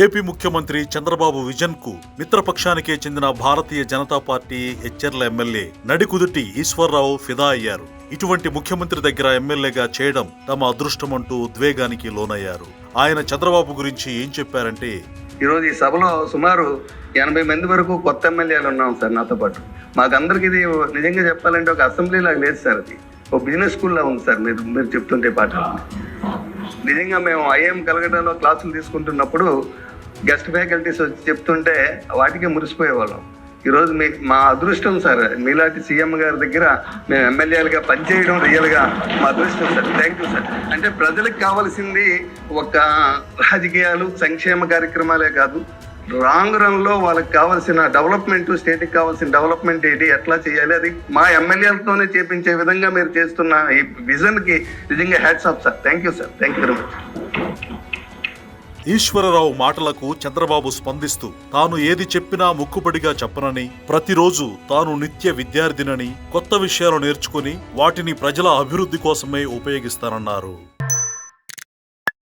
AP ముఖ్యమంత్రి Chandrababu vision కు మిత్రపక్షానికే చెందిన భారతీయ జనతా పార్టీ హెచ్చెర్ల ఎమ్మెల్యే నడికుదుటి ఈశ్వర్రావు ఫిదా అయ్యారు. ఇటువంటి ముఖ్యమంత్రి దగ్గర ఎమ్మెల్యేగా చేయడం తమ అదృష్టమంటూ ఉద్వేగానికి లోనయ్యారు. ఆయన చంద్రబాబు గురించి ఏం చెప్పారంటే, ఈరోజు ఈ సభలో సుమారు 80 మంది వరకు కొత్త ఎమ్మెల్యేలు ఉన్నాం సార్ నాతో పాటు. మాకందరికి ఇది నిజంగా చెప్పాలంటే ఒక అసెంబ్లీ లాగా లేదు సార్, అది ఒక బిజినెస్ స్కూల్లా ఉంది సార్. మీరు చెప్తుంటే పాట నిజంగా మేము ఐఎం కలకటాలో క్లాసులు తీసుకుంటున్నప్పుడు గెస్ట్ ఫ్యాకల్టీస్ వచ్చి చెప్తుంటే వాటికే మురిసిపోయేవాళ్ళం. ఈరోజు మా అదృష్టం సార్, మీలాంటి సీఎం గారి దగ్గర మేము ఎమ్మెల్యేలుగా పనిచేయడం రియల్గా మా అదృష్టం సార్. Thank you sir. అంటే ప్రజలకు కావాల్సింది ఒక రాజకీయాలు సంక్షేమ కార్యక్రమాలే కాదు, రాంగ్ రన్ లో వాళ్ళకి కావాల్సిన డెవలప్మెంట్, స్టేట్కి కావాల్సిన డెవలప్మెంట్ ఏంటి, ఎట్లా చేయాలి, అది మా ఎమ్మెల్యేలతోనే చేపించే విధంగా మీరు చేస్తున్న ఈ విజన్ కి నిజంగా hats off sir. Thank you sir. Thank you very much. Eswararao మాటలకు చంద్రబాబు స్పందిస్తూ, తాను ఏది చెప్పినా ముక్కుబడిగా చెప్పనని, ప్రతిరోజు తాను నిత్య విద్యార్థినని, కొత్త విషయాలు నేర్చుకుని వాటిని ప్రజల అభివృద్ధి కోసమే ఉపయోగిస్తానన్నారు.